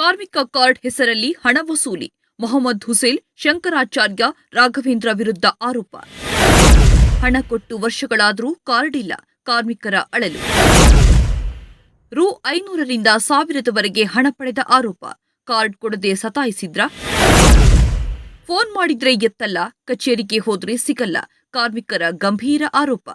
ಕಾರ್ಮಿಕ ಕಾರ್ಡ್ ಹೆಸರಲ್ಲಿ ಹಣ ವಸೂಲಿ. ಮೊಹಮ್ಮದ್ ಹುಸೇನ್, ಶಂಕರಾಚಾರ್ಯ, ರಾಘವೇಂದ್ರ ವಿರುದ್ಧ ಆರೋಪ. ಹಣ ಕೊಟ್ಟು ವರ್ಷಗಳಾದರೂ ಕಾರ್ಡ್ ಇಲ್ಲ, ಕಾರ್ಮಿಕರ ಅಳಲು. ರು 500ರಿಂದ 1000ದವರೆಗೆ ಹಣ ಪಡೆದ ಆರೋಪ. ಕಾರ್ಡ್ ಕೊಡದೆ ಸತಾಯಿಸಿದ್ರ? ಫೋನ್ ಮಾಡಿದ್ರೆ ಎತ್ತಲ್ಲ, ಕಚೇರಿಗೆ ಹೋದ್ರೆ ಸಿಗಲ್ಲ, ಕಾರ್ಮಿಕರ ಗಂಭೀರ ಆರೋಪ.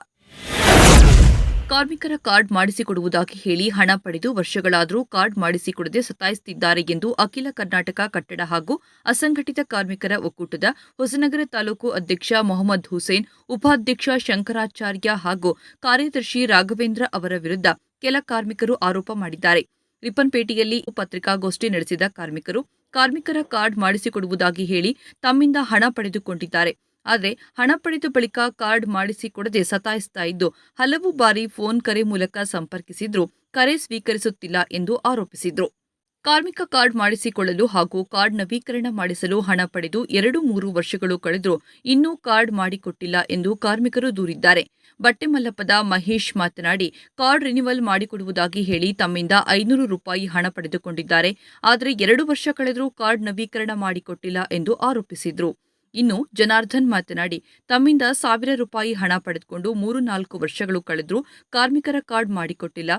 ಕಾರ್ಮಿಕರ ಕಾರ್ಡ್ ಮಾಡಿಸಿಕೊಡುವುದಾಗಿ ಹೇಳಿ ಹಣ ಪಡೆದು ವರ್ಷಗಳಾದರೂ ಕಾರ್ಡ್ ಮಾಡಿಸಿಕೊಡದೆ ಸತಾಯಿಸುತ್ತಿದ್ದಾರೆ ಎಂದು ಅಖಿಲ ಕರ್ನಾಟಕ ಕಟ್ಟಡ ಹಾಗೂ ಅಸಂಘಟಿತ ಕಾರ್ಮಿಕರ ಒಕ್ಕೂಟದ ಹೊಸನಗರ ತಾಲೂಕು ಅಧ್ಯಕ್ಷ ಮೊಹಮ್ಮದ್ ಹುಸೇನ್, ಉಪಾಧ್ಯಕ್ಷ ಶಂಕರಾಚಾರ್ಯ ಹಾಗೂ ಕಾರ್ಯದರ್ಶಿ ರಾಘವೇಂದ್ರ ಅವರ ವಿರುದ್ಧ ಕೆಲ ಕಾರ್ಮಿಕರು ಆರೋಪ ಮಾಡಿದ್ದಾರೆ. ರಿಪ್ಪನ್ಪೇಟೆಯಲ್ಲಿ ಪತ್ರಿಕಾಗೋಷ್ಠಿ ನಡೆಸಿದ ಕಾರ್ಮಿಕರು, ಕಾರ್ಮಿಕರ ಕಾರ್ಡ್ ಮಾಡಿಸಿಕೊಡುವುದಾಗಿ ಹೇಳಿ ತಮ್ಮಿಂದ ಹಣ ಪಡೆದುಕೊಂಡಿದ್ದಾರೆ. ಆದರೆ ಹಣ ಪಡೆದ ಬಳಿಕ ಕಾರ್ಡ್ ಮಾಡಿಸಿಕೊಡದೆ ಸತಾಯಿಸ್ತಾ ಇದ್ದು, ಹಲವು ಬಾರಿ ಫೋನ್ ಕರೆ ಮೂಲಕ ಸಂಪರ್ಕಿಸಿದ್ರೂ ಕರೆ ಸ್ವೀಕರಿಸುತ್ತಿಲ್ಲ ಎಂದು ಆರೋಪಿಸಿದರು. ಕಾರ್ಮಿಕ ಕಾರ್ಡ್ ಮಾಡಿಸಿಕೊಳ್ಳಲು ಹಾಗೂ ಕಾರ್ಡ್ ನವೀಕರಣ ಮಾಡಿಸಲು ಹಣ ಪಡೆದು 2-3 ವರ್ಷಗಳು ಕಳೆದರೂ ಇನ್ನೂ ಕಾರ್ಡ್ ಮಾಡಿಕೊಟ್ಟಿಲ್ಲ ಎಂದು ಕಾರ್ಮಿಕರು ದೂರಿದ್ದಾರೆ. ಬಟ್ಟೆಮಲ್ಲಪದ ಮಹೇಶ್ ಮಾತನಾಡಿ, ಕಾರ್ಡ್ ರಿನಿವಲ್ ಮಾಡಿಕೊಡುವುದಾಗಿ ಹೇಳಿ ತಮ್ಮಿಂದ 500 ರೂಪಾಯಿ ಹಣ ಪಡೆದುಕೊಂಡಿದ್ದಾರೆ. ಆದರೆ 2 ವರ್ಷ ಕಳೆದರೂ ಕಾರ್ಡ್ ನವೀಕರಣ ಮಾಡಿಕೊಟ್ಟಿಲ್ಲ ಎಂದು ಆರೋಪಿಸಿದರು. ಇನ್ನು ಜನಾರ್ದನ್ ಮಾತನಾಡಿ, ತಮ್ಮಿಂದ 1000 ರೂಪಾಯಿ ಹಣ ಪಡೆದುಕೊಂಡು 3-4 ವರ್ಷಗಳು ಕಳೆದರೂ ಕಾರ್ಮಿಕರ ಕಾರ್ಡ್ ಮಾಡಿಕೊಟ್ಟಿಲ್ಲ.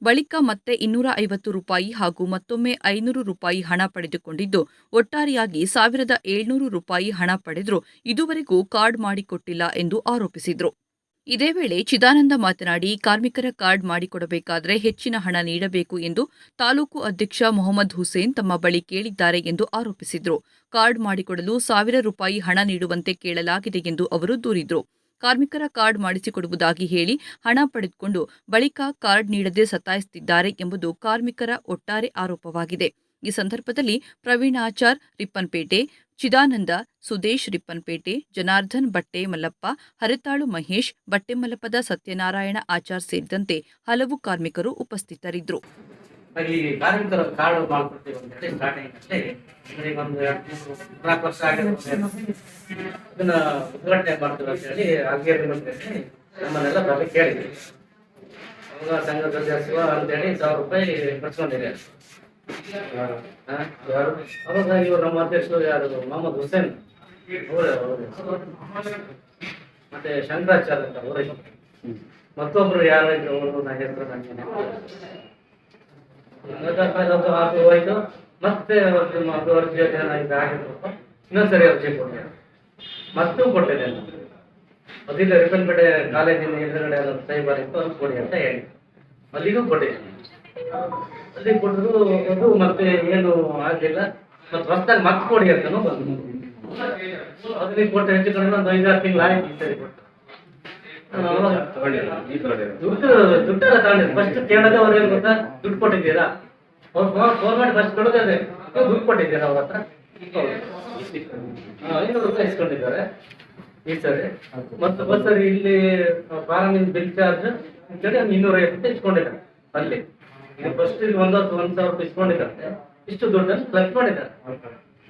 ಬಳಿಕ ಮತ್ತೆ 250 ರೂಪಾಯಿ ಹಾಗೂ ಮತ್ತೊಮ್ಮೆ 500 ರೂಪಾಯಿ ಹಣ ಪಡೆದುಕೊಂಡಿದ್ದು, ಒಟ್ಟಾರೆಯಾಗಿ 1700 ರೂಪಾಯಿ ಹಣ ಪಡೆದರೂ ಇದುವರೆಗೂ ಕಾರ್ಡ್ ಮಾಡಿಕೊಟ್ಟಿಲ್ಲ ಎಂದು ಆರೋಪಿಸಿದರು. ಇದೇ ವೇಳೆ ಚಿದಾನಂದ ಮಾತನಾಡಿ, ಕಾರ್ಮಿಕರ ಕಾರ್ಡ್ ಮಾಡಿಕೊಡಬೇಕಾದರೆ ಹೆಚ್ಚಿನ ಹಣ ನೀಡಬೇಕು ಎಂದು ತಾಲೂಕು ಅಧ್ಯಕ್ಷ ಮೊಹಮ್ಮದ್ ಹುಸೇನ್ ತಮ್ಮ ಬಳಿ ಕೇಳಿದ್ದಾರೆ ಎಂದು ಆರೋಪಿಸಿದರು. ಕಾರ್ಡ್ ಮಾಡಿಕೊಡಲು 1000 ರೂಪಾಯಿ ಹಣ ನೀಡುವಂತೆ ಕೇಳಲಾಗಿದೆ ಎಂದು ಅವರು ದೂರಿದರು. ಕಾರ್ಮಿಕರ ಕಾರ್ಡ್ ಮಾಡಿಸಿಕೊಡುವುದಾಗಿ ಹೇಳಿ ಹಣ ಪಡೆದುಕೊಂಡು ಬಳಿಕ ಕಾರ್ಡ್ ನೀಡದೆ ಸತಾಯಿಸುತ್ತಿದ್ದಾರೆ ಎಂಬುದು ಕಾರ್ಮಿಕರ ಒಟ್ಟಾರೆ ಆರೋಪವಾಗಿದೆ. ಈ ಸಂದರ್ಭದಲ್ಲಿ ಪ್ರವೀಣ್ ಆಚಾರ್ ರಿಪ್ಪನ್ಪೇಟೆ, ಚಿದಾನಂದ, ಸುದೇಶ್ ರಿಪ್ಪನ್ಪೇಟೆ, ಜನಾರ್ದನ್ ಬಟ್ಟೆ ಮಲ್ಲಪ್ಪ, ಹರಿತಾಳು ಮಹೇಶ್, ಬಟ್ಟೆಮಲ್ಲಪದ ಸತ್ಯನಾರಾಯಣ ಆಚಾರ್ ಸೇರಿದಂತೆ ಹಲವು ಕಾರ್ಮಿಕರು ಉಪಸ್ಥಿತರಿದ್ದರು. ಈ ಕಾರ್ಮಿಕರ ಕಾರ್ಡ್ ಮಾಡ್ಕೊಡ್ತೀವಿ ಅಂತ ಹೇಳಿ ಸ್ಟಾರ್ಟಿಂಗ್ ಒಂದು 4 ವರ್ಷ ಇದನ್ನ ಉದ್ಘಾಟನೆ ಮಾಡ್ತೀವಿ ಅಂತ ಹೇಳಿ ನಮ್ಮನ್ನೆಲ್ಲ ಬರ್ಲಿಕ್ಕೆ ಕೇಳಿದ್ವಿ. ಅವಾಗ ಸಂಘ ಸದಸ್ಯ ಅಂತೇಳಿ 1000 ರೂಪಾಯಿ ಕಟ್ಸ್ಕೊಂಡಿದೆ. ಅವಾಗ ಇವರು ನಮ್ಮ ಅಧ್ಯಕ್ಷರು ಯಾರು ಮೊಹಮ್ಮದ್ ಹುಸೇನ್ ಮತ್ತೆ ಶಂಕರಾಚಾರ್ಯ ಅಂತ ಅವರು, ಮತ್ತೊಬ್ರು ಯಾರು ಇದ್ರು ಅವರು ನನ್ನ ಹೆಸರು ನನಗೆ ಹೋಯ್ತು. ಮತ್ತೆ ಅರ್ಜಿ ಆಗಿರ್ಬೇಕು, ಇನ್ನೊಂದ್ಸರಿ ಅರ್ಜಿ ಕೊಟ್ಟೆ, ಮತ್ತೂ ಕೊಟ್ಟಿದೆ. ಅದಿಲ್ಲ ರಿಪ್ಪನ್ಪೇಟೆ ಕಾಲೇಜಿನ ಎದುರುಗಡೆ ಸೈಬರ್ ಇತ್ತು, ಅದು ಕೊಡಿ ಅಂತ ಹೇಳಿ ಅಲ್ಲಿಗೂ ಕೊಟ್ಟಿದ್ದೀನಿ. ಅಲ್ಲಿ ಕೊಟ್ಟರು ಅದು ಮತ್ತೆ ಏನು ಆಗಲಿಲ್ಲ. ಮತ್ತೆ ಹೊಸದಾಗಿ ಮತ್ತೆ ಕೊಡಿ ಅಂತನೂ ಬಂದು ಅದನ್ನ ಕೊಟ್ಟು ಹೆಚ್ಚು ಕಡಿಮೆ ಒಂದು 5-6 ತಿಂಗಳು ಆಯ್ತು. ಈ ಸರಿ ಕೊಟ್ಟು ದುಡ್ಡೆಲ್ಲ ತಗೊಂಡಿದ್ದು. ಫಸ್ಟ್ ಕೇಳೋದೇ ಅವ್ರು ಏನು ಗೊತ್ತಾ, ದುಡ್ಡು ಕೊಟ್ಟಿದ್ದೀರಾ? ಅವ್ರು ಫೋನ್ ಮಾಡಿ ಫಸ್ಟ್ ಕೊಡೋದೇ ಅದೇ, ನೀವು ದುಡ್ಡು ಕೊಟ್ಟಿದ್ದೀರಾ ಅವ್ರ ಹತ್ರ? 500 ರೂಪಾಯಿ ಇಸ್ಕೊಂಡಿದ್ದಾರೆ ಈ ಸರಿ. ಮತ್ತೆ ಬಸ್ಸರಿ ಇಲ್ಲಿ ಫಾರಮಿನ ಬಿಲ್ ಚಾರ್ಜ್ ಅಂತೇಳಿ 250 ರೂಪಾಯಿ ಇಸ್ಕೊಂಡಿದ್ದಾರೆ. ಅಲ್ಲಿ ಫಸ್ಟ್ ಇಲ್ಲಿ 1,000 ರೂಪಾಯಿ ಇಸ್ಕೊಂಡಿದ್ದಾರೆ. ಇಷ್ಟು ದುಡ್ಡನ್ನು ಖರ್ಚು ಮಾಡಿದ್ದಾರೆ.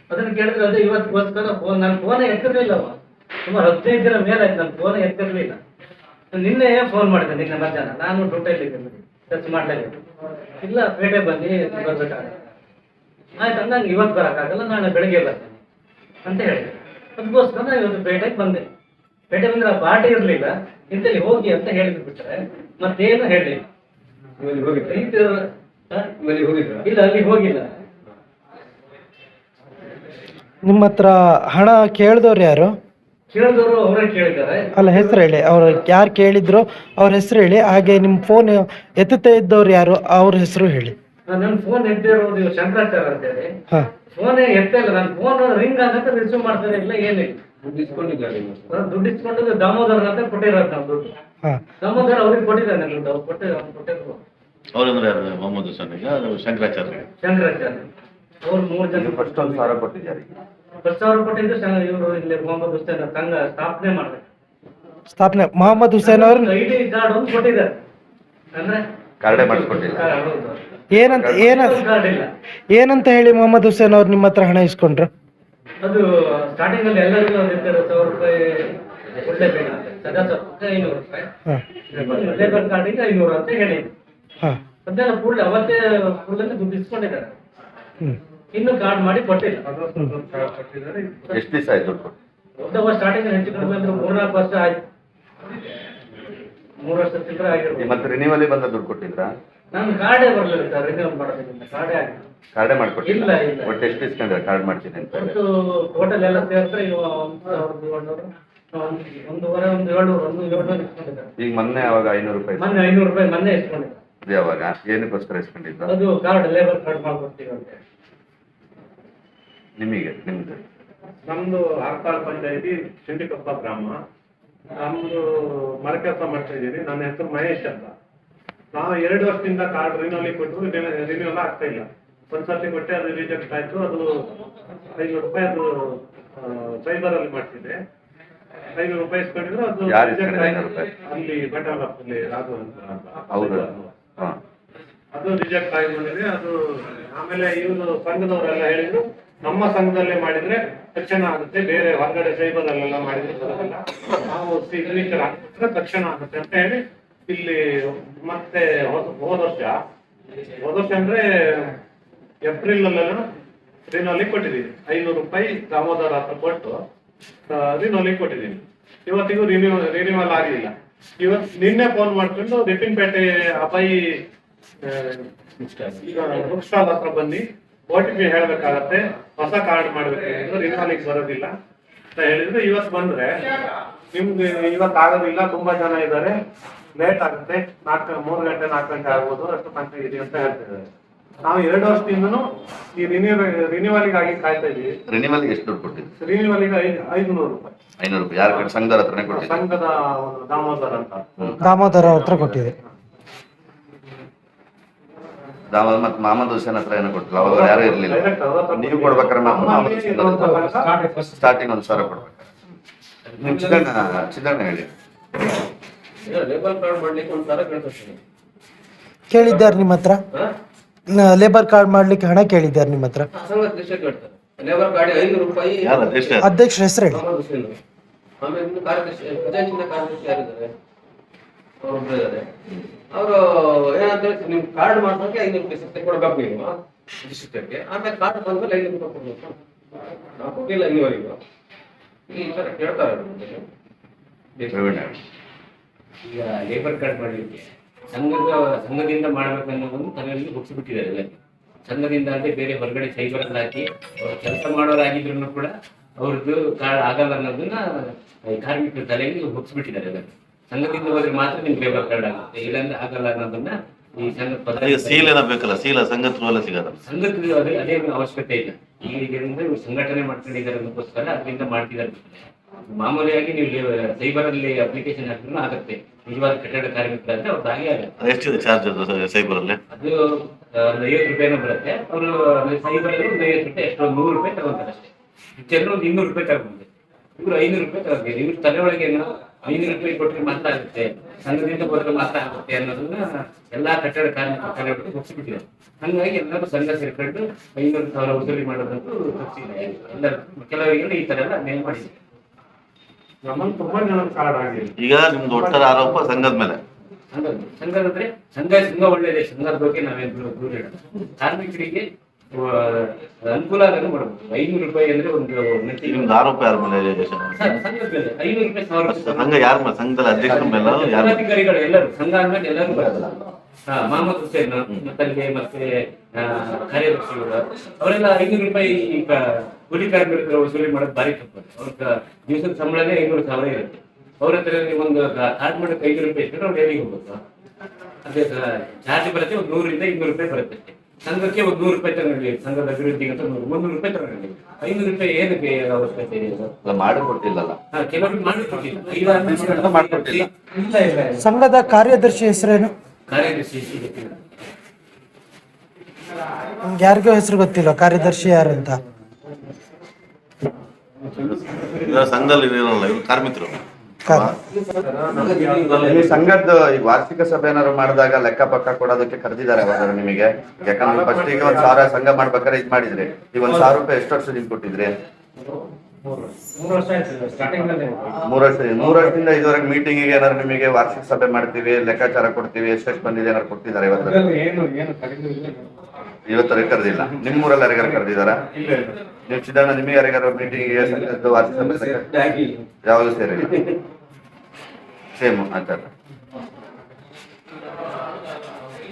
ಅದನ್ನ ಕೇಳಿದ್ರೆ ಅದೇ ಇವತ್ತಿಗೋಸ್ಕರ ಫೋನ್, ನನ್ನ ಫೋನೇ ಎತ್ತಿರ್ಲಿಲ್ಲ. ಸುಮಾರು 15 ದಿನ ಮೇಲೆ ಆಯ್ತು ನನ್ನ ಫೋನೇ ಎತ್ತಿರ್ಲಿಲ್ಲ. ನಿನ್ನೆ ಫೋನ್ ಮಾಡಿದೆ, ನಿನ್ನೆ ಮಧ್ಯಾಹ್ನ. ನಾನು ಡ್ಯೂಟಿಯಲ್ಲಿದ್ದೀನಿ, ಖರ್ಚು ಮಾಡಲೇಬೇಕು. ಇಲ್ಲ ಪೇಟೆ ಬನ್ನಿ ಬರ್ಬೇಕಾಗುತ್ತೆ. ಆಯ್ತು ಅಂದಂಗೆ ಇವತ್ತು ಬರೋಕ್ಕಾಗಲ್ಲ, ನಾಳೆ ಬೆಳಿಗ್ಗೆ ಬರ್ತೇನೆ ಅಂತ ಹೇಳಿದೆ. ಅದಕ್ಕೋಸ್ಕರ ನಾನು ಇವತ್ತು ಪೇಟೆಗೆ ಬಂದೆ. ಪೇಟೆ ಬಂದ್ರೆ ಆ ಪಾರ್ಟಿ ಇರಲಿಲ್ಲ, ಇಂತಲ್ಲಿ ಹೋಗಿ ಅಂತ ಹೇಳಿದ್ರು ಬಿಟ್ಟರೆ ಮತ್ತೇನು ಹೇಳಲಿಲ್ಲ. ಇಲ್ಲ ಅಲ್ಲಿ ಹೋಗಿಲ್ಲ. ನಿಮ್ಮ ಹತ್ರ ಹಣ ಕೇಳಿದವ್ರು ಯಾರು? ಕೇಳಿದವರು ಅವರೇ ಕೇಳಿದ್ದಾರೆ. ಅಲ್ಲ, ಹೆಸರು ಹೇಳಿ, ಅವ್ರು ಯಾರು ಕೇಳಿದ್ರು ಅವ್ರ ಹೆಸರು ಹೇಳಿ. ಹಾಗೆ ನಿಮ್ಮ ಫೋನ್ ಎತ್ತುತ್ತಾ ಇದ್ದವ್ರು ಯಾರು, ಅವ್ರ ಹೆಸರು ಹೇಳಿ. ನನ್ನ ಫೋನ್ ಎತ್ತಿರೋದು ಶಂಕರಾಚಾರ್ಯ ಅಂತ ಹೇಳಿ. ಫೋನೇ ಎತ್ತ ಇಲ್ಲ. ನನ್ನ ಫೋನ್ ರಿಂಗ್ ಆಗತ್ತೆ, ರಿಸೀವ್ ಮಾಡ್ತಾರೆ ಇಲ್ಲ, ಏನಿಲ್ಲ. ದುಡ್ಡು ಇಸ್ಕೊಂಡು ದಾಮೋದರ್ ಅಂತ ಕೊಟ್ಟಿರೋದು ನಾವು ದುಡ್ಡು. ದಾಮೋದರ್ ಅವ್ರಿಗೆ ಕೊಟ್ಟಿದ್ದಾನೆ ದುಡ್ಡು. ಅವ್ರು ಕೊಟ್ಟಿದ್ರು. ಅವ್ರಂದ್ರೆ ಯಾರು? ಮೊಹಮ್ಮದ್ ಹುಸೇನ್, ಶಂಕರಾಚಾರ್ಯ. ಅವ್ರು 3 ಜನ ಫಸ್ಟ್ 1,000 ಕೊಟ್ಟಿದ್ದಾರೆ. 10,000 ಕೊಟ್ಟಿದ್ದು. ಇವರು ಇಲ್ಲಿ ಮೊಹಮ್ಮದ್ ಹುಸೇನ್ ಸಂಘ ಸ್ಥಾಪನೆ ಮಾಡಿದೆ. ಮೊಹಮ್ಮದ್ ಹುಸೇನ್ ಅವರು ಐಡಿ ಕಾರ್ಡ್ ಒಂದು ಕೊಟ್ಟಿದ್ದಾರೆ. ಅಂದ್ರೆ ಕಾರ್ಡೇ ಮಾಡಿಸ್ಕೊಟ್ಟಿದ್ದಾರೆ. ಏನಂತ ಹೇಳಿ ಮೊಹಮ್ಮದ್ ಹುಸೇನ್ ಅವ್ರು ನಿಮ್ಮ ಹತ್ರ ಹಣ ಇಸ್ಕೊಂಡ್ರು? ಅದು ಸ್ಟಾರ್ಟಿಂಗ್ ಅಲ್ಲಿ ಎಲ್ಲರಿಗೂ 1,000 ರೂಪಾಯಿ ಕೊಡ್ಲೇಬೇಕಂತೆ. ಸದಸ್ಯಕ್ಕೆ 500 ರೂಪಾಯಿ, ಲೇಬರ್ ಕಾರ್ಡಿಗೆ 500 ಅಂತ ಹೇಳಿದ್ರು. ಅದೆಲ್ಲ ಅವತ್ತೇ ದುಡ್ಡು ಇಸ್ಕೊಂಡಿದ್ದಾರೆ. ಇನ್ನು ಕಾರ್ಡ್ ಮಾಡಿ ಕೊಟ್ಟಿಲ್ಲ. ಎಷ್ಟು ದಿವಸ ಆಯ್ತು ದುಡ್ಡು ಕೊಟ್ಟು? ಸ್ಟಾರ್ಟಿಂಗ್ ಹೆಚ್ಚು ಕಡಿಮೆ ಅಂದ್ರೆ 3-4 ವರ್ಷ ಆಯ್ತು. 3 ವರ್ಷ ಚಿಲ್ಲರೆ ಆಗಿರ್ಬೋದು. ಮತ್ತೆ ರಿನಿವಲ್ ಬಂದ ದುಡ್ಡು ಕೊಟ್ಟಿದ್ರಾ? ನನ್ನ ಕಾರ್ಡೇ ಬರಲಿಲ್ಲ ಸರ್, ರಿನ್ಯೂವಲ್ ಮಾಡೋದಕ್ಕಿಂತ ಕಾರ್ಡೇ ಆಗಿಲ್ಲ. ಕಾರ್ಡೇ ಮಾಡ್ಕೊಟ್ಟಿಲ್ಲ? ಇಲ್ಲ ಇಲ್ಲ. ಒಟ್ಟು ಎಷ್ಟು ಇಸ್ಕೊಂಡ್ರೆ ಕಾರ್ಡ್ ಮಾಡ್ತೀನಿ ಅಂತ? ಒಟ್ಟು ಟೋಟಲ್ ಎಲ್ಲ ಸೇರಿದ್ರೆ ಈಗ 1,700 ಇಸ್ಕೊಂಡಿದ್ದಾರೆ. ಈಗ ಮೊನ್ನೆ ಅವಾಗ 500 ರೂಪಾಯಿ ಮೊನ್ನೆ 500 ರೂಪಾಯಿ ಮೊನ್ನೆ ಇಸ್ಕೊಂಡಿದ್ದಾರೆ. ಇದು ಯಾವಾಗ ಏನಕ್ಕೋಸ್ಕರ ಇಸ್ಕೊಂಡಿದ್ದು? ಅದು ಕಾರ್ಡ್ ಲೇಬರ್ ಕಾರ್ಡ್ ಮಾಡ್ಕೊಡ್ತೀವಿ ಅಂತ. ನಿಮ್ದು ನಮ್ದು ಆರ್ತಾಳ್ ಪಂಚಾಯತಿ ಶಿಂಡಿಕೊಪ್ಪ ಗ್ರಾಮ. ನಮ್ದು ಮರ ಕೆಲಸ ಮಾಡ್ತಾ ಇದ್ದೀವಿ. ನನ್ನ ಹೆಸರು ಮಹೇಶ್ ಅಂತ. ನಾವು 2 ವರ್ಷದಿಂದ ಕಾರ್ಡ್ ರಿನ್ಯೂವಲ್ ಕೊಟ್ಟರು, ರಿನ್ಯೂವಲ್ ಆಗ್ತಾ ಇಲ್ಲ. ಒಂದ್ಸತಿ ಕೊಟ್ಟೆ, ಅದು ರಿಜೆಕ್ಟ್ ಆಯ್ತು. ಅದು 500 ರೂಪಾಯಿ ಅದು ಸೈಬರ್ ಅಲ್ಲಿ ಮಾಡ್ತಿದ್ದೆ. 500 ರೂಪಾಯಿ ಇಸ್ಕೊಂಡಿದ್ರು, ಅದು ರಿಜೆಕ್ಟ್ ಆಯ್ತು. ಅಲ್ಲಿ ಬೆಟ್ಟಲ್ಲಿ ರಾಘು ಅಂತ ಅದು ರಿಜೆಕ್ಟ್ ಆಗಿದ್ರೆ ಅದು ಆಮೇಲೆ ಇವರು ಸಂಘದವರೆಲ್ಲ ಹೇಳಿದ್ರು ನಮ್ಮ ಸಂಘದಲ್ಲೇ ಮಾಡಿದ್ರೆ ತಕ್ಷಣ ಆಗುತ್ತೆ, ಬೇರೆ ಹೊರಗಡೆ ಸೈಬರ್ ಅಲ್ಲೆಲ್ಲ ಮಾಡಿದ್ರೆ ಬರೋದಿಲ್ಲ, ನಾವು ಸಿಗ್ನೇಚರ್ ಹಾಕಿದ್ರೆ ತಕ್ಷಣ ಆಗುತ್ತೆ ಅಂತ ಹೇಳಿ ಇಲ್ಲಿ ಮತ್ತೆ ಹೋದ ವರ್ಷ ಅಂದ್ರೆ ಏಪ್ರಿಲ್ ಅಲ್ಲೆಲ್ಲ ರಿನೋಲಿ ಕೊಟ್ಟಿದ್ದೀವಿ. 500 ರೂಪಾಯಿ ದಾಮೋದರ ಹತ್ರ ಕೊಟ್ಟು ರಿನೋಲಿ ಕೊಟ್ಟಿದ್ದೀವಿ. ಇವತ್ತಿಗೂ ರಿನ್ಯೂವಲ್ ಆಗಲಿಲ್ಲ. ನಿನ್ನೆ ಫೋನ್ ಮಾಡ್ಕೊಂಡು ರಿಪಿನ್ಪೇಟೆ ಅಪಾಯಿ ಬುಕ್ ಸ್ಟಾಲ್ ಹತ್ರ ಬನ್ನಿ, OTP ಹೇಳ್ಬೇಕಾಗತ್ತೆ, ಹೊಸ ಕಾರ್ಡ್ ಮಾಡ್ಬೇಕು, ರಿನ್ಯೂವಲಿಗೆ ಬರೋದಿಲ್ಲ ಅಂತ ಹೇಳಿದ್ರು. ಇವತ್ತು ಬಂದ್ರೆ ನಿಮ್ಗೆ ಇವತ್ತು ಆಗೋದಿಲ್ಲ, ತುಂಬಾ ಜನ ಇದ್ದಾರೆ, ಲೇಟ್ ಆಗುತ್ತೆ, 3 ಗಂಟೆ 4 ಗಂಟೆ ಆಗ್ಬೋದು, ಅಷ್ಟು ಸಂಖ್ಯೆ ಇದೆ ಅಂತ ಹೇಳ್ತಿದ್ದಾರೆ. ನಾವು 2 ವರ್ಷದಿಂದನೂ ಈ ರಿನ್ಯೂವಲಿಗಾಗಿ ಕಾಯ್ತಾ ಇದೀವಿ. ರಿನಿವಲ್ಗೆ ಎಷ್ಟು ದುಡ್ಡು ಕೊಟ್ಟಿದ್ದು? ರಿನ್ಯೂವಲಿಗೆ 500 ರೂಪಾಯಿ 500 ರೂಪಾಯಿ ಯಾರ ಕಡೆ? ಸಂಘದವ್ರ ಹತ್ರನೇ ಕೊಟ್ಟಿದ್ದು? ಸಂಘದ ದಾಮೋದರ್ ಅಂತ. ದಾಮೋದರ ಹತ್ರ ಕೊಟ್ಟಿದೆ. ದಾಮೋದರ್ ಮತ್ತೆ ಮಹಮ್ಮದ್ ಹುಸೇನ್ ಹತ್ರ ಏನೋ ಕೊಟ್ಟಿಲ್ಲ, ಅವಾಗ ಯಾರು ಇರ್ಲಿಲ್ಲ. ನೀವು ಕೊಡ್ಬೇಕಾದ್ರೆ ಸ್ಟಾರ್ಟಿಂಗ್ 1,000 ಕೊಡ್ಬೇಕು. ನಿಮ್ ಚಿತ್ರಣ ಹೇಳಿ. ಲೇಬರ್ ಕಾರ್ಡ್ ಮಾಡ್ಲಿಕ್ಕೆ 1,000 ಕೇಳ್ತಾರೆ. ಕೇಳಿದ್ದಾರೆ ನಿಮ್ಮ ಹತ್ರ? ಲೇಬರ್ ಕಾರ್ಡ್ ಮಾಡ್ಲಿಕ್ಕೆ ಹಣ ಕೇಳಿದ್ದಾರೆ ನಿಮ್ಮ ಹತ್ರ? ಲೇಬರ್ ಕಾರ್ಡ್ 500 ರೂಪಾಯಿ. ಯಾರು ಅಧ್ಯಕ್ಷ? ಅಧ್ಯಕ್ಷರ ಹೆಸರು ಹೇಳಿ. ಆಮೇಲೆ ಇನ್ನು ಕಾರ್ಯದರ್ಶಿ ಖಜಾಂಚಿನ ಕಾರ್ಯದರ್ಶಿ ಯಾರಿದ್ದಾರೆ ಅವರು ಇದ್ದಾರೆ. ಅವರು ಏನಂತ ಹೇಳಿ ನಿಮ್ ಕಾರ್ಡ್ ಮಾಡ್ಸೋಕೆ 500 ರೂಪಾಯಿ ಸತ್ತೆ ಕೊಡ್ಬೇಕು ನೀವು ಡಿಸ್ಟ್ರಿಕ್ಟ್ಗೆ. ಆಮೇಲೆ ಕಾರ್ಡ್ ಬಂದ್ಮೇಲೆ 500 ರೂಪಾಯಿ ಕೊಡ್ಬೇಕು. ನಾವು ಕೊಟ್ಟಿಲ್ಲ ಇನ್ನುವರೆಗೂ. ಈ ತರ ಕೇಳ್ತಾರೆ. ಈಗ ಲೇಬರ್ ಕಾರ್ಡ್ ಮಾಡಲಿಕ್ಕೆ ಸಂಘದಿಂದ ಮಾಡ್ಬೇಕನ್ನೋದನ್ನು ತಲೆಯಲ್ಲಿ ಹುಟ್ಟಿಬಿಟ್ಟಿದ್ದಾರೆ ಎಲ್ಲ. ಸಂಘದಿಂದ ಅಂದ್ರೆ ಬೇರೆ ಹೊರಗಡೆ ಸೈಬರ್ ಹಾಕಿ ಅವ್ರು ಕೆಲಸ ಮಾಡೋರಾಗಿದ್ರು ಕೂಡ ಅವ್ರದ್ದು ಕಾರ್ಡ್ ಆಗಲ್ಲ ಅನ್ನೋದನ್ನ ಕಾರ್ಮಿಕರ ತಲೆಯಲ್ಲಿ ಹುಟ್ಟಿಬಿಟ್ಟಿದ್ದಾರೆ ಎಲ್ಲ. ಸಂಘದಿಂದ ಹೋದ್ರೆ ಮಾತ್ರ ನಿಮ್ಗೆ ಲೇಬರ್ ಕಾರ್ಡ್ ಆಗುತ್ತೆ, ಇಲ್ಲಾಂದ್ರೆ ಆಗಲ್ಲ ಅನ್ನೋದನ್ನ ಈ ಸಂಘದ ಈಗ ಸೀಲ್ ಏನೋ ಬೇಕಲ್ಲ, ಸೀಲ ಸಂಘ ಥ್ರೂ ಎಲ್ಲ ಸಿಗಲ್ಲ. ಸಂಘಕ್ಕೆ ಅದೇನು ಅವಶ್ಯಕತೆ ಇಲ್ಲ. ಈಗಿಂದ ಇವ್ರು ಸಂಘಟನೆ ಮಾಡ್ಕೊಂಡಿದ್ದಾರೆ ಅನ್ನೋಕ್ಕೋಸ್ಕರ ಅದರಿಂದ ಮಾಡ್ತಿದ್ದಾರೆ. ಮಾಮೂಲಿಯಾಗಿ ನೀವು ಸೈಬರ್ ಅಲ್ಲಿ ಅಪ್ಲಿಕೇಶನ್ ಹಾಕಿದ್ರು ಆಗುತ್ತೆ. ನಿಜವಾದ ಕಟ್ಟಡ ಕಾರ್ಮಿಕರಾದ್ರೆ ಅವ್ರದ್ದು ಹಾಗೆ ಆಗುತ್ತೆ. ಎಷ್ಟಿದೆ ಚಾರ್ಜ್ ಅದು ಸೈಬರ್ ಅಲ್ಲಿ? ಅದು 50 ರೂಪಾಯಿನೂ ಬರುತ್ತೆ. ಅವರು ಸೈಬರ್ 50 ರೂಪಾಯಿ, ಎಷ್ಟೋ 100 ರೂಪಾಯಿ ತಗೊಂತಾರೆ ಅಷ್ಟೇ. ಜನರು 200 ರೂಪಾಯಿ ತಗೊಂಡ್ರೆ ಇವ್ರು 500 ರೂಪಾಯಿ ತಗೊಂಡಿದ್ದಾರೆ. ಇವ್ರ ತಲೆ ಒಳಗೆ 500 ರೂಪಾಯಿ ಕೊಟ್ಟರೆ ಮಾತ್ರ ಆಗುತ್ತೆ, ಸಂಘದಿಂದ ಹೋದ್ರೆ ಮಾತ್ರ ಆಗುತ್ತೆ ಅನ್ನೋದನ್ನ ಎಲ್ಲಾ ಕಟ್ಟಡ ಕಾರ್ಮಿಕರ ತಲೆ ಒಳಗೆ ಮುಗಿಸ್ಬಿಟ್ಟಿದ್ದಾರೆ. ಹಂಗಾಗಿ ಎಲ್ಲರೂ ಸಂಘ ಸೇರ್ಕೊಂಡು 500,000 ವಸೂಲಿ ಮಾಡೋದಂತೂ ತಪ್ಪಿಸಿದೆ ಎಲ್ಲರೂ. ಕೆಲವರಿಗೆ ಈ ತರ ಎಲ್ಲ ನೇಮ ಮಾಡಿದೆ. ನಮ್ಮಲ್ಲಿ ತುಂಬಾ ಜನ ಕಾರ್ಡ್ ಆಗಿದೆ. ಈಗ ನಿಮ್ದು ಒಟ್ಟಾರ ಆರೋಪ ಸಂಘದ ಮೇಲೆ. ಸಂಘದಂದ್ರೆ ಸಂಘ ಒಳ್ಳೆಯದೇ, ಸಂಘದ ಬಗ್ಗೆ ನಾವೇನು ದೂರ ಇಡೋದು. ಕಾರ್ಮಿಕರಿಗೆ ಅನುಕೂಲ ಆಗಲು ಮಾಡಬಹುದು. 500 ರೂಪಾಯಿ ಅಂದ್ರೆ ಒಂದು ನಿಮ್ದು ಆರೋಪ ಯಾರ ಮೇಲೆ? ಸಂಘದ ಮೇಲೆ 500 ರೂಪಾಯಿ 1,000 ರೂಪಾಯಿ. ಸಂಘ ಯಾರ ಮೇಲೆ? ಸಂಘದ ಅಧ್ಯಕ್ಷರ ಮೇಲೆ? ಪದಾಧಿಕಾರಿಗಳು ಎಲ್ಲರೂ ಸಂಘ ಅಂದ್ಮೇಲೆ ಎಲ್ಲರೂ ಬರೋದಿಲ್ಲ. ಮಹಮ್ಮದ್ ಹುಸೇನ್ ಮತ್ತಲ್ಲಿಗೆ ಮತ್ತೆ ಕಾರ್ಯದರ್ಶಿಗಳು ಅವರೆಲ್ಲ 500 ರೂಪಾಯಿ ಕೂಲಿ ಕಾರ್ಮಿಕರು ವಸೂಲಿ ಮಾಡೋದು ಭಾರಿ ತಪ್ಪು. ಅವ್ರ ದಿವಸದ ಸಂಬಳನೇ 500,000 ಇರುತ್ತೆ. ಅವ್ರ ಹತ್ರ ಒಂದು ಕಾರ್ಡ್ ಮಾಡೋಕೆ 500 ರೂಪಾಯಿ ಇದ್ರೆ ಅವ್ರು ಎಲ್ಲಿಗೆ ಹೋಗ್ಬೇಕು? ಅದೇ ಚಾರ್ಜ್ ಬರುತ್ತೆ, ಒಂದು 100 ರಿಂದ 200 ರೂಪಾಯಿ ಬರುತ್ತೆ. ಸಂಘಕ್ಕೆ ಒಂದು 100 ರೂಪಾಯಿ ತಗೊಂಡ್ವಿ, ಸಂಘದ ಅಭಿವೃದ್ಧಿಗೆ ಅಂತ 300 ರೂಪಾಯಿ ತಗೊಂಡ್ವಿ. 500 ರೂಪಾಯಿ ಏನಕ್ಕೆ ಅವಶ್ಯಕತೆ ಇದೆ? ಮಾಡಿಕೊಟ್ಟಿಲ್ಲಲ್ಲ, ಕೆಲವರಿಗೆ ಮಾಡಿಕೊಟ್ಟಿಲ್ಲ. ಇಲ್ಲ ಸಂಘದ ಕಾರ್ಯದರ್ಶಿ ಹೆಸರೇನು? ಕಾರ್ಯದರ್ಶಿ ನಮ್ಗೆ ಯಾರಿಗೂ ಹೆಸರು ಗೊತ್ತಿಲ್ಲ ಕಾರ್ಯದರ್ಶಿ ಯಾರು ಅಂತ. ಸಂಘದಲ್ಲಿ ಇರಲ್ಲ, ಇವ್ರು ಕಾರ್ಮಿಕರು. ಈ ಸಂಘದ ಈ ವಾರ್ಷಿಕ ಸಭೆ ಏನಾದ್ರು ಮಾಡಿದಾಗ ಲೆಕ್ಕ ಪಕ್ಕ ಕೊಡೋದಕ್ಕೆ ಕರೆದಿದ್ದಾರೆ ಅವಾಗ ನಿಮಗೆ? ಯಾಕಂದ್ರೆ ಫಸ್ಟ್ ಈಗ 1,000 ಸಂಘ ಮಾಡ್ಬೇಕಾದ್ರೆ ಇದ್ ಮಾಡಿದ್ರಿ, ಈಗ 1,000 ರೂಪಾಯಿ ಎಷ್ಟು ವರ್ಷದಿಂದ ಕೊಟ್ಟಿದ್ರಿ? 3 ವರ್ಷ ಆಯ್ತು ಸ್ಟಾರ್ಟಿಂಗ್ ಅಲ್ಲಿ. 3 ವರ್ಷದಿಂದ ಇದುವರೆಗೆ ಮೀಟಿಂಗಿಗೆ ಏನಾದ್ರು ನಿಮಗೆ ವಾರ್ಷಿಕ ಸಭೆ ಮಾಡ್ತೀವಿ, ಲೆಕ್ಕಾಚಾರ ಕೊಡ್ತೀವಿ, ಎಷ್ಟೆಷ್ಟು ಬಂದಿದೆ ಏನಾದ್ರು ಕೊಟ್ಟಿದ್ದಾರೆ ಇವತ್ತು? ಇವತ್ತರೆಗೆ ಕರೆದಿಲ್ಲ. ನಿಮ್ಮೂರಲ್ಲಿ ಯಾರಿಗಾರು ಕರೆದಿದ್ದಾರ? ಇಲ್ಲ ಇಲ್ಲ. ನೀವು ಸಿದ್ದಣ್ಣ ನಿಮಗೆ ಯಾರಿಗಾರು ಮೀಟಿಂಗಿಗೆ ಸಂಘದ ವಾರ್ಷಿಕ ಸಭೆ ಯಾವಾಗ ಸೇರಿಲ್ಲ? ಸೇಮ್ ಆಚಾರ.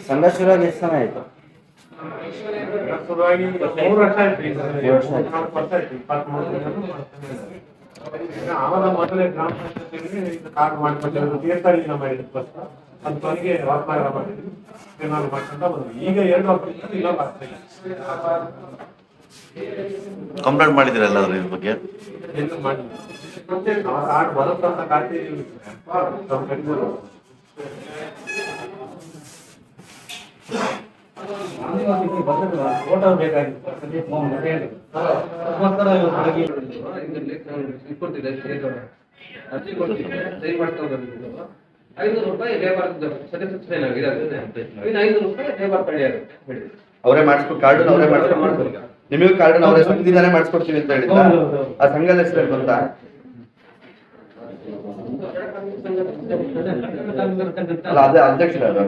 ಸಂಘ ಶುರುವಾಗಿ ಎಷ್ಟು ಸಮಯ ಆಯ್ತು? ಶುರುವಾಗಿ 3 ವರ್ಷ ಆಯ್ತು. ಈಗ 4 ವರ್ಷ ಆಯ್ತು. 23 ಈಗ ಆವಾಗ ಮೊದಲೇ ಗ್ರಾಮ ಪಂಚಾಯತಿಗೆ ಇದು ಕಾರ್ಡ್ ಮಾಡ್ಕೊಂಡಿರೋದು ತೀರ್ಥಹಳ್ಳಿನ ಮಾಡಿದ್ರು ಫಸ್ಟ್. ಅದು ಕೊನೆಗೆ ವಾಸನಗರ ಮಾಡಿದ್ವಿ, ಏನಾದ್ರು ಮಾಡ್ಕೊಂತ ಬಂದ್ವಿ. ಈಗ 2 ವರ್ಷದಿಂದ ಇನ್ನೊಂದು ಆಗ್ತಾ ಇದೆ. ಕಂಪ್ಲೇಂಟ್ ಮಾಡಿದಿರ ಎಲ್ಲಾದ್ರೂ ಇದ್ರ ಬಗ್ಗೆ? ಏನು ಮಾಡಿಲ್ಲ. ಆ ಕಾರ್ಡ್ ಬರುತ್ತಂತ ಖಾತೆ ಫೋಟೋ ಬೇಕಾಗಿತ್ತು. ಅರ್ಜಿ ಕೊಡ್ತಿದ್ದೆ, ಸಹಿ ಮಾಡ್ಕೊಂಡು ಬಂದಿದ್ದು. 500 ರೂಪಾಯಿ ಲೇಬರ್ ಸ್ಯಾಟಿಸ್ಫ್ಯಾಕ್ಷನ್ ಆಗಿದೆ. 500 ರೂಪಾಯಿ ಲೇಬರ್ ಕಡೆ ಆಗುತ್ತೆ. ಅವರೇ ಮಾಡಿಸ್ಕೊಂಡು ಕಾರ್ಡ್ ಅವರೇ ಮಾಡಿಸ್ಕೊಂಡು ನಿಮಗೆ ಕಾರ್ಡ್ ಅವರೇ ಸಂಘದಿಂದಾನೇ ಮಾಡಿಸ್ಕೊಡ್ತೀವಿ ಅಂತ ಹೇಳಿದ್ರ? ಆ ಸಂಘದ ಹೆಸರು ಗೊತ್ತಾ? ಅಲ್ಲ, ಅದೇ ಅಧ್ಯಕ್ಷರ ಅದು.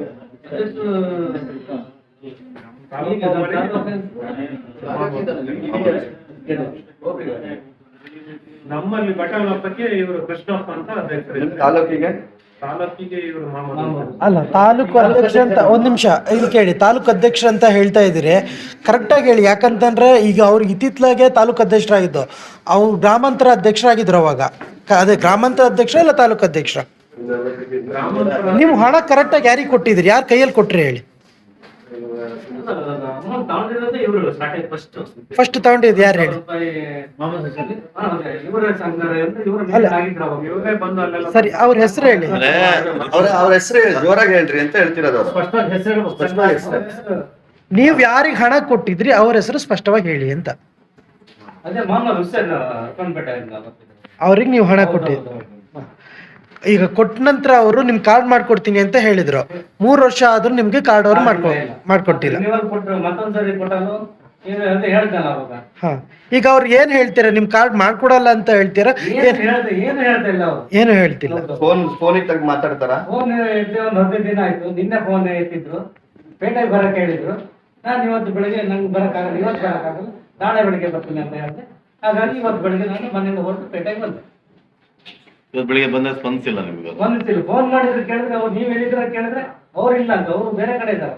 ನಮ್ಮಲ್ಲಿ ಬಟನ್ ಹಬ್ಬಕ್ಕೆ ಇವರು ಕೃಷ್ಣಪ್ಪ ಅಂತ ಅಧ್ಯಕ್ಷರು. ನಿಮ್ ತಾಲೂಕಿಗೆ ತಾಲೂಕಿಗೆ ಇವರು ಮಾಮೂಲು. ಅಲ್ಲ, ತಾಲೂಕು ಅಧ್ಯಕ್ಷ ಅಂತ ಒಂದು ನಿಮಿಷ ಇಲ್ಲಿ ಕೇಳಿ. ತಾಲೂಕು ಅಧ್ಯಕ್ಷ ಅಂತ ಹೇಳ್ತಾ ಇದ್ದೀರಿ, ಕರೆಕ್ಟಾಗಿ ಹೇಳಿ. ಯಾಕಂತಂದ್ರೆ ಈಗ ಅವ್ರಿಗೆ ಇತ್ತಿತ್ತಲಾಗೆ ತಾಲೂಕು ಅಧ್ಯಕ್ಷರಾಗಿದ್ದು, ಅವ್ರು ಗ್ರಾಮಾಂತರ ಅಧ್ಯಕ್ಷರಾಗಿದ್ರು ಅವಾಗ. ಅದೇ ಗ್ರಾಮಾಂತರ ಅಧ್ಯಕ್ಷ ಇಲ್ಲ ತಾಲೂಕು ಅಧ್ಯಕ್ಷ? ನೀವು ಹಣ ಕರೆಕ್ಟಾಗಿ ಯಾರಿಗೆ ಕೊಟ್ಟಿದ್ದೀರಿ? ಯಾರ ಕೈಯಲ್ಲಿ ಕೊಟ್ರಿ ಹೇಳಿ? ಫಸ್ಟ್ ತಗೊಂಡಿದ್ದು ಯಾರು ಹೇಳಿ? ಸರಿ, ಅವ್ರ ಹೆಸರು ಹೇಳಿ. ಅವ್ರ ಹೆಸರು ಜೋರಾಗಿ ಹೇಳ್ರಿ ಅಂತ ಹೇಳ್ತಿರೋದು ಅವರು. ನೀವು ಯಾರಿಗೆ ಹಣ ಕೊಟ್ಟಿದ್ರಿ ಅವ್ರ ಹೆಸರು ಸ್ಪಷ್ಟವಾಗಿ ಹೇಳಿ ಅಂತ. ಅವ್ರಿಗೆ ನೀವು ಹಣ ಕೊಟ್ಟಿದ್ರಿ. ಈಗ ಕೊಟ್ಟ ನಂತರ ಅವರು ನಿಮ್ ಕಾರ್ಡ್ ಮಾಡ್ಕೊಡ್ತೀನಿ ಅಂತ ಹೇಳಿದ್ರು. 3 ವರ್ಷ ಆದ್ರೂ ನಿಮ್ಗೆ ಕಾರ್ಡ್ ಅವರು ಮಾಡ್ಕೊಟ್ಟಿಲ್ಲ. ಹಾ, ಈಗ ಅವ್ರು ಏನ್ ಹೇಳ್ತೀರಾ? ನಿಮ್ ಕಾರ್ಡ್ ಮಾಡ್ಕೊಡಲ್ಲ ಅಂತ ಹೇಳ್ತೀರಾ? ಏನು ಹೇಳ್ತಿಲ್ಲ. ಫೋನಿಗೆ ತೆಗೆದು ಮಾತಾಡ್ತಾರ? ಫೋನ್ ಎತ್ತಿ ಒಂದು 15 ದಿನ ಆಯ್ತು. ನಿನ್ನೆ ಫೋನ್ ಎತ್ತಿದ್ರು, ಪೇಟೆಗೆ ಬರಕ್ಕೆ ಹೇಳಿದ್ರು. ನಾನು ಇವತ್ತು ಬೆಳಿಗ್ಗೆ ನಂಗೆ ಬರಕ್ಕಾಗಲ್ಲ, ಇವತ್ತು ಬರಕ್ಕಾಗಲ್ಲ, ನಾಳೆ ಬೆಳಿಗ್ಗೆ ಬರ್ತೀನಿ ಅಂತ ಹೇಳಿದೆ. ಹಾಗಾಗಿ ಇವತ್ತು ಬೆಳಿಗ್ಗೆ ನಾನು ಮನೆಯಿಂದ ಹೊರಟು ಪೇಟೆಗೆ ಬಂದೆ. ಇವತ್ತು ಬೆಳಿಗ್ಗೆ ಬಂದ ಸ್ಪಂದಿಸಿಲ್ಲ ನಿಮ್ಗೆ? ಬಂದಿಲ್ಲ. ಫೋನ್ ಮಾಡಿದ್ರೆ ಕೇಳಿದ್ರೆ ಅವ್ರು ನೀವು ಹೇಳಿದ್ರೆ ಕೇಳಿದ್ರೆ ಅವ್ರು ಇಲ್ಲ ಅಂತ, ಅವರು ಬೇರೆ ಕಡೆ ಇದ್ದಾರೆ.